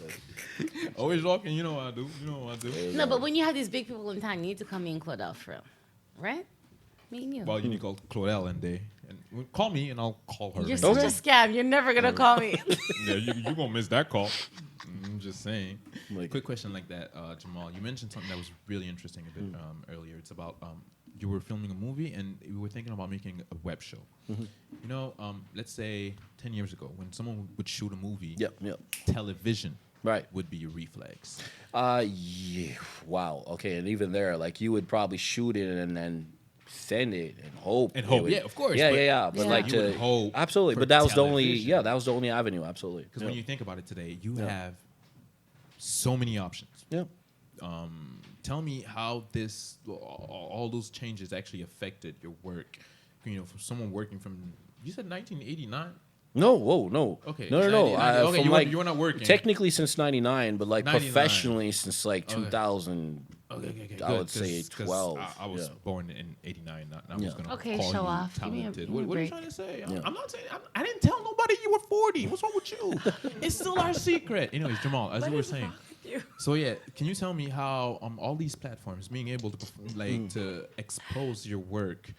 always rocking. You know what I do. You know what I do. No, but when you have these big people in town, you need to call me and Claudel for real. Right? Me and you. Well, you need to call Claudel and day. And call me, and I'll call her. You're and such day. a scam. You're never going to call me. Yeah, you gonna miss that call. I'm just saying. Like- Quick question like that, Jamal. You mentioned something that was really interesting a bit earlier. It's about you were filming a movie and you were thinking about making a web show. You know, let's say 10 years ago, when someone would shoot a movie, Yep. television Right. would be your reflex. Yeah. Wow. Okay, and even there, like you would probably shoot it and then send it and hope. And it hope, would- yeah, of course, Yeah, but- yeah. But Yeah. like You would to hope absolutely. for But that was the only. television. Yeah, that was the only avenue. Absolutely. Because Yeah. when you think about it today, you Yeah. have so many options. Yeah. Tell me how this, all those changes actually affected your work. You know, from someone working from, you said 1989? No, whoa, no. Okay, No. 99. Okay, from you were not working. Technically since '99, but like 99. professionally since like Okay. 2000. Okay, I would say 12. I was yeah. born in '89. I Yeah. was gonna Okay, call show you off. Give me a- talented. give me a What are you break. trying to say? Yeah. I'm not saying. I didn't tell nobody you were 40. What's wrong with you? It's still our secret. Anyways, Jamal, as you were saying, So yeah, can you tell me how all these platforms being able to to expose your work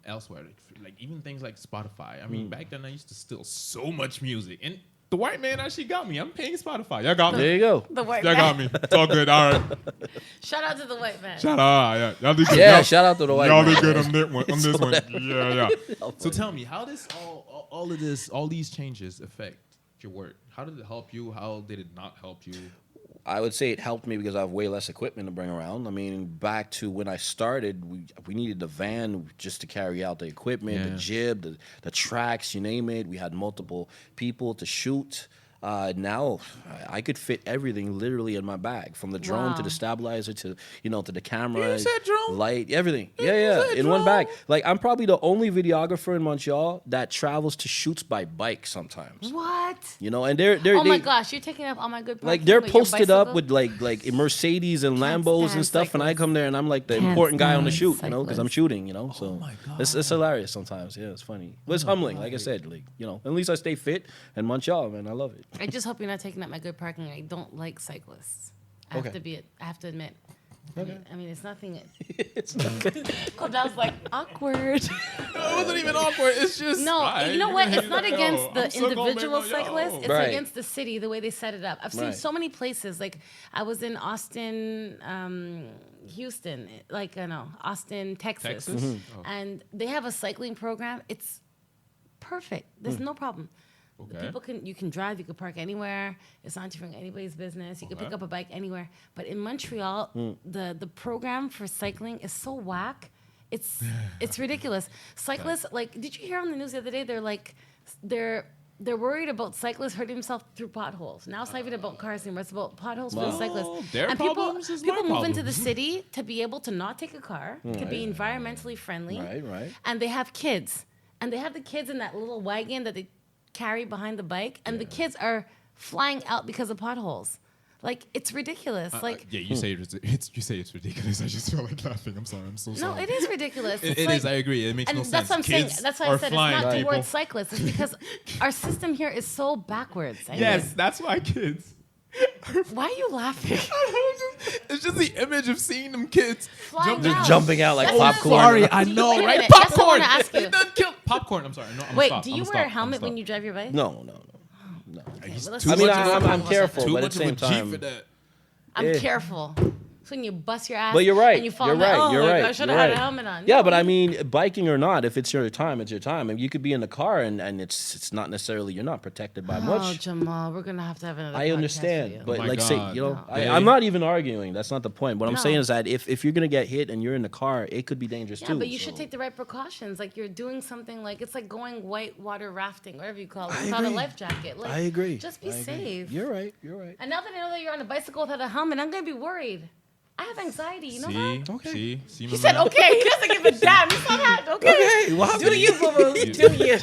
elsewhere, like even things like Spotify. I mean, back then I used to steal so much music, and the white man actually got me. I'm paying Spotify. Y'all got me. There you go. The white Y'all man. got me. It's all good. All right. Shout out to the white man. Shout out. Yeah, y'all did good. Yeah, shout out to the white Y'all man. did good on that one. On this one. Yeah. So tell me, how does all these changes affect your work? How did it help you? How did it not help you? I would say it helped me because I have way less equipment to bring around. I mean, back to when I started, we needed a van just to carry out the equipment, the jib, the tracks, you name it. We had multiple people to shoot. Now I could fit everything literally in my bag, from the drone to the stabilizer to to the camera, light, everything. Yeah, in one bag. Like, I'm probably the only videographer in Montreal that travels to shoots by bike sometimes. What? And they're Oh my gosh, you're taking up all my good. like they're with your posted up bicycle? with like Mercedes and Lambos and stand stuff, and I cyclists. come there and I'm like the Can't important guy on the stand shoot, because I'm cyclists. shooting, so Oh my God. it's hilarious sometimes. Yeah, it's funny, but it's humbling. Like I said, like at least I stay fit in Montreal, man. I love it. I just hope you're not taking up my good parking. I don't like cyclists. I have to admit. I mean, it's nothing. It's not good. I was like, awkward. It wasn't even awkward. It's just No, you know what? It's not against I'm the so gonna individual blame my- cyclist. It's Right. against the city, the way they set it up. I've seen Right. so many places. Like, I was in Austin, Houston, Austin, Texas. And they have a cycling program. It's perfect. There's no problem. Okay. You can drive, you can park anywhere. It's not interfering with anybody's business. You can pick up a bike anywhere. But in Montreal, the program for cycling is so whack. It's ridiculous. Cyclists, like, did you hear on the news the other day? They're worried about cyclists hurting themselves through potholes. Now it's not even about cars anymore. It's about potholes for the cyclists. Their And problems is my people move into the problems. city to be able to not take a car, to be environmentally friendly. Right. And they have kids. And they have the kids in that little wagon that they carry behind the bike. And the kids are flying out because of potholes. Like, it's ridiculous. Yeah, you say it's ridiculous. I just feel like laughing. I'm sorry. I'm so No, sorry. it is ridiculous. It It's like- is. I agree. It makes and no sense. that's what I'm Kids saying. That's why I are said it's flying not people. towards cyclists. It's because our system here is so backwards. I Yes, mean, that's why kids. why are you laughing? It's just the image of seeing them kids Flying Just out. jumping out like That's popcorn. Sorry, I know, Wait a right? minute, that's what I Popcorn. wanna ask you. It doesn't kill popcorn. I'm sorry. No, I'm Wait, stop. do you I'm wear stop. a I'm helmet stop. when you drive your bike? No. He's let's too talk I mean, much about of that. I'm careful, Too but at much the of same a G for time, that. I'm careful. So when you bust your ass, But you're right. and you fall You're down, right. oh, You're right. I should You're have had a right. helmet on. Yeah, No, but I mean, biking or not, if it's your time, it's your time. And you could be in the car and it's not necessarily, you're not protected by Oh, much. Jamal, we're gonna have to have another. I podcast understand, for you. but my like God. say, No. I'm not even arguing. That's not the point. What I'm No. saying is that if you're gonna get hit and you're in the car, it could be dangerous Yeah, too. but you so. should take the right precautions. Like, you're doing something like, it's like going whitewater rafting, whatever you call it, I without a agree. life jacket. Like, I agree. Just be I agree. safe. You're right. You're right. And now that I know that you're on a bicycle without a helmet, I'm gonna be worried. I have anxiety. You know that? See, He my said, man? "Okay." He doesn't give a damn. You saw that? Okay. Do you, boo boo? Do you?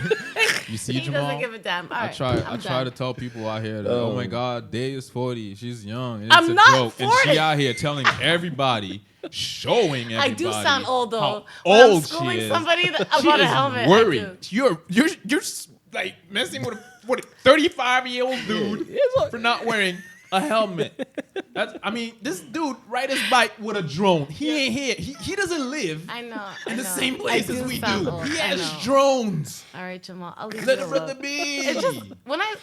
You see, He Jamal? doesn't give a damn. All I right, try I'm to done. tell people out here that, oh my God, Day is 40. She's young. It's I'm a not joke. And 40. she out here telling everybody, showing everybody. I do sound old though. How When I'm old she schooling is. somebody about She a is helmet. I worried. do. You're like messing with a 35-year-old dude for not wearing a helmet. This dude ride his bike with a drone. He ain't here. He doesn't live I know. in I the know. same place I as we sound do. old. He I has know. drones. All right, Jamal. I'll leave Let you a brother alone. be. It's just when I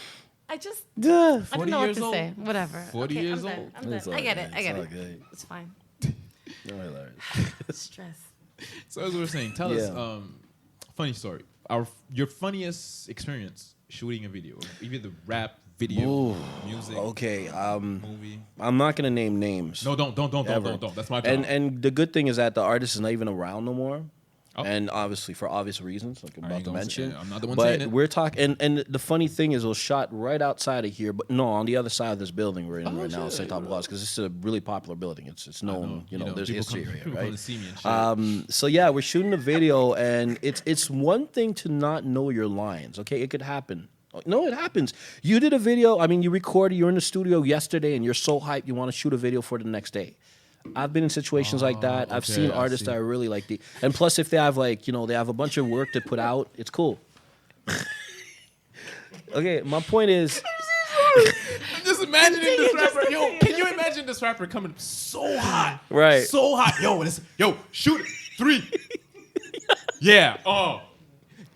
just I 40 don't know what years to old? say. Whatever. 40 okay, years I'm done. old. I'm It's done. all I get good. it. I get It's it. all good. It's fine. You're hilarious. Stress. So as we were saying, tell us Yeah. funny story. Your funniest experience shooting a video, either the rap video, Ooh, music, Okay. movie. I'm not gonna name names. No, don't. That's my job. And the good thing is that the artist is not even around no more. Oh. And obviously for obvious reasons, like I'm I about ain't to gonna mention. say- I'm not the one but saying it. we're talking, and the funny thing is, it was shot right outside of here, but no, on the other side of this building we're in right now, St. Thomas, because this is a really popular building. It's known, there's people history come, here, people come right? to see me and shit. So yeah, we're shooting a video, and it's one thing to not know your lines. Okay, it could happen. No, it happens. You did a video. I mean, you recorded. You're in the studio yesterday, and you're so hyped. You want to shoot a video for the next day. I've been in situations like that. I've okay, seen I artists see. that are really like the. And plus, if they have they have a bunch of work to put out, it's cool. Okay, my point is. I'm just imagining this rapper. Yo, can you imagine this rapper coming so hot? Right. So hot. Yo, shoot it. 3. Yeah.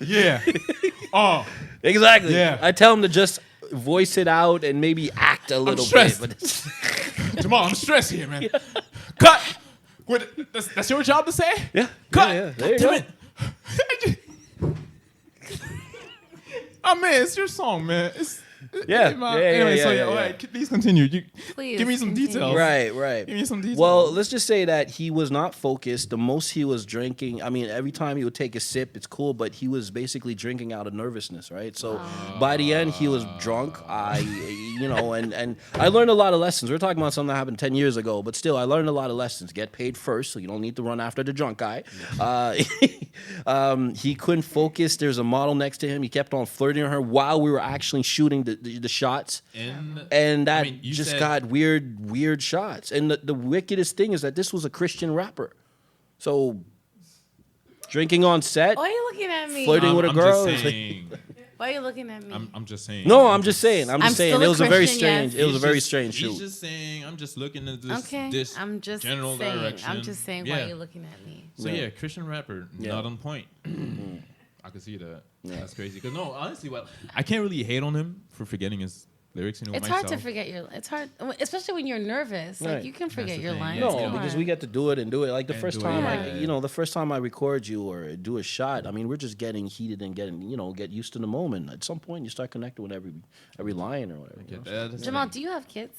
Yeah. Exactly. Yeah. I tell him to just voice it out and maybe act a little bit. stressed. But Jamal, I'm stressed here, man. Cut. That's your job to say? yeah. Cut. Yeah. There you Damn go. it. Oh man, it's your song, man. Yeah. Anyway, all right, please continue. Please give me some continue. details. Right. Give me some details. Well, let's just say that he was not focused. The most he was drinking, I mean, every time he would take a sip, it's cool, but he was basically drinking out of nervousness, right? So by the end, he was drunk. And I learned a lot of lessons. We're talking about something that happened 10 years ago, but still, I learned a lot of lessons. Get paid first, so you don't need to run after the drunk guy. He couldn't focus. There's a model next to him. He kept on flirting with her while we were actually shooting the shots. And that got weird shots. And the wickedest thing is that this was a Christian rapper. So drinking on set, Why are you looking at me? flirting with a girl. I'm just saying. Why are you looking at me? I'm just saying. No, I'm just saying. I'm It still was a a very Christian, strange. yes. It was a very strange He's shoot. just saying. I'm just looking at this. Okay, This I'm just general saying. direction. I'm just saying. Why are you looking at me? So yeah, Christian rapper, Yeah. not on point. I can see that. That's crazy. Cause no, honestly, I can't really hate on him for forgetting his lyrics. It's hard to forget It's hard, especially when you're nervous. Right. Like you can the forget your thing, lines. yeah. No, Come because on. we get to do it. Like the And first do it, time, yeah. the first time I record you or do a shot. I mean, we're just getting heated and get used to the moment. At some point, you start connecting with every line or whatever. you know? Jamal, do you have kids?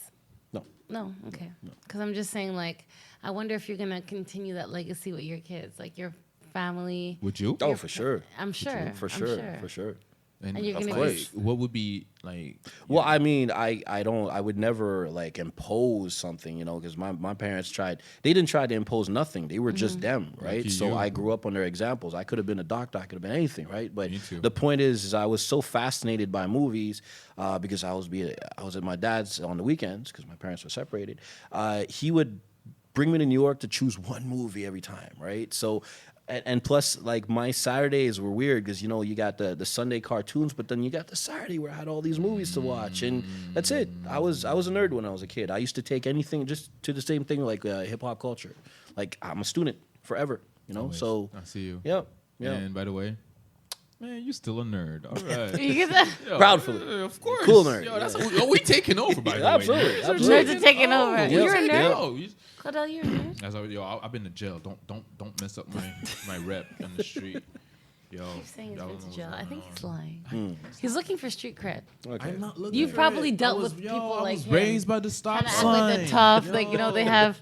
No. No. Okay. Because I'm just saying, like, I wonder if you're gonna continue that legacy with your kids, like your family. Would you? Oh, for sure. I'm sure. For I'm sure. And you're Of gonna course. What would be like? Well, I mean, I would never like impose something, because my parents they didn't try to impose nothing. They were just them, right? Lucky So you. I grew up on their examples. I could have been a doctor. I could have been anything, right? But Me too. the point is I was so fascinated by movies because I was at my dad's on the weekends because my parents were separated. He would bring me to New York to choose one movie every time, right? So. And plus, like, my Saturdays were weird because, you got the Sunday cartoons, but then you got the Saturday where I had all these movies to watch. And that's it. I was a nerd when I was a kid. I used to take anything just to the same thing, like hip-hop culture. Like, I'm a student forever, Always. So, I see you. yeah. And by the way, man, you still a nerd. All right. You get that? Yo, Proudfully. of course. Cool nerd, Yo, we taking over, by the way. Absolutely, Nerds absolutely. Nerds are taking over. yeah. You're a nerd. Yo, Claudel, you're a nerd. that's how, I've been to jail. Don't mess up my rep in the street. Yo, He's saying he's y'all been don't know to jail. what's I think going he's on. lying. He's looking for street cred. Okay. I'm not looking. You've for probably it. dealt I with people I like was him. raised by the stop Trying to act sign. like they're tough. Like, they have.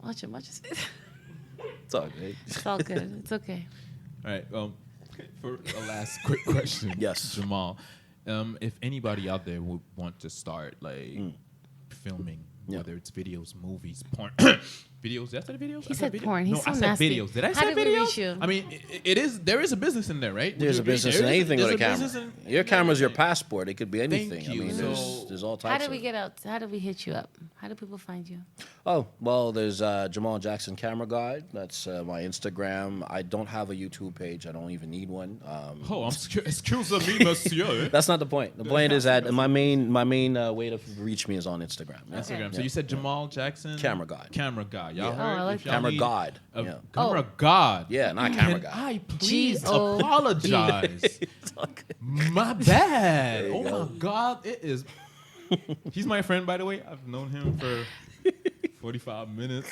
Watch him. Watch his face. It's all good. It's all good. It's okay. All right. For a last quick question, Yes. Jamal. If anybody out there would want to start filming, Yeah. whether it's videos, movies, porn, videos. Did I say videos? He I said video? porn. He's no, so I said nasty. videos. Did I How say did we videos? reach you? I mean, it is. There is a business in there, right? Would There's you a agree? business There in is anything with a camera. business in- Your camera's your passport. It could be anything. Thank I you. mean, So- there's all types How did of we get out? How did we hit you up? How do people find you? Oh, well, there's Jamal Jackson cameragod. That's my Instagram. I don't have a YouTube page. I don't even need one. Oh, excuse me, monsieur. That's not the point. The point is that my main way to reach me is on Instagram. Yeah. Instagram. So you said Jamal Jackson, Camera God. Camera God. Y'all Yeah. heard? Oh, I like If y'all Camera need God. a Yeah. Camera God. Yeah, not camera Can God. I please G-O-D. apologize? It's all good. My bad. There you Oh go. my God, it is. He's my friend, by the way. I've known him for 45 minutes.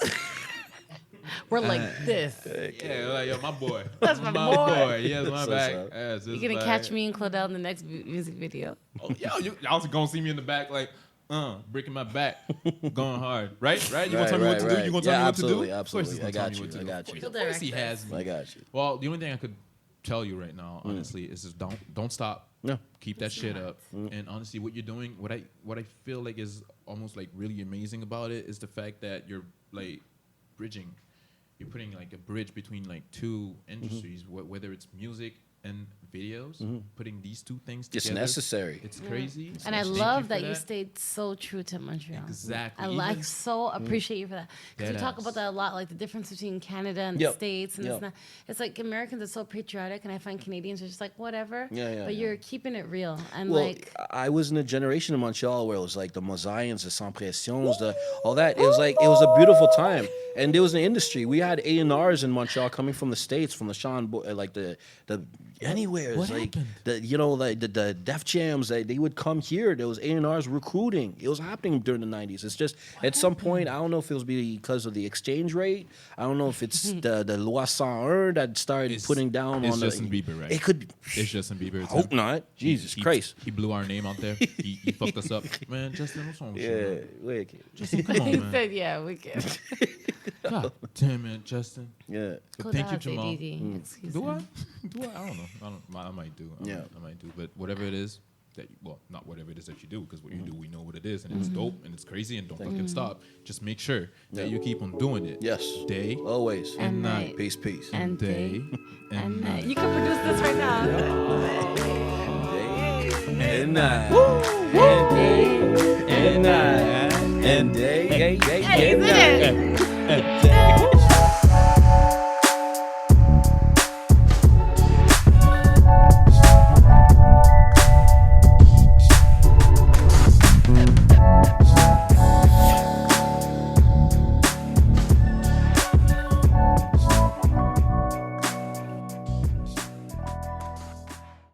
We're like this. Yeah, like, yo, my boy. That's my boy. He has my So back. sad. Yes, You're gonna catch me and Claudel in the next music video. Oh, yo, y'all gonna see me in the back, like, breaking my back, going hard. Right? You gonna Right, tell me what to right, do? You gonna right. tell Yeah, me what to do? absolutely, Of course he's absolutely. gonna I tell got me what you, to I do. got you. Of course he has me. I got you. Well, the only thing I could tell you right now, honestly, is just don't stop. Yeah. Keep that shit up. And honestly, what you're doing, what I feel like is almost like really amazing about it is the fact that you're like bridging. You're putting like a bridge between like two industries, whether it's music and videos, putting these two things It's together. necessary. It's crazy. And I Thank love for that you stayed so true to Montreal. Exactly. I so appreciate you for that. Because we talk Deadass. about that a lot, like the difference between Canada and the Yep. States. And Yep. it's like Americans are so patriotic, and I find Canadians are just like, whatever. Yeah, but you're keeping it real. And Well, like, I was in a generation in Montreal where it was like the Mosaians, the Sans Pressions, all that. It was like, it was a beautiful time. And there was an industry. We had A&Rs in Montreal coming from the States, from the like the anywhere. What Like happened? the Def Jams, they would come here. There was A&Rs recruiting. It was happening during the 90s. It's just at some point, I don't know if it was because of the exchange rate. I don't know if it's the Loi 101 that started putting down it's on Justin Bieber, right? It could. It's Justin Bieber. It's Hope him. not. Jesus He- Christ. He blew our name out there. He fucked us up. Man, Justin, what's wrong with you? Yeah, Man? wicked. Justin, come on, he man. said, yeah, we can. God damn it, Justin. Yeah. But thank you, Jamal. Excuse Do me. I? Do I? I don't know. I might do. I might do. But whatever it is that, not whatever it is that you do, because what you do, we know what it is, and it's dope and it's crazy, and don't fucking stop. Just make sure that you keep on doing it. Yes. Day Always. And night. night. Peace, peace. And day day. and night. You can produce this right now. And night. And day. And night. And day. Hey, you did it.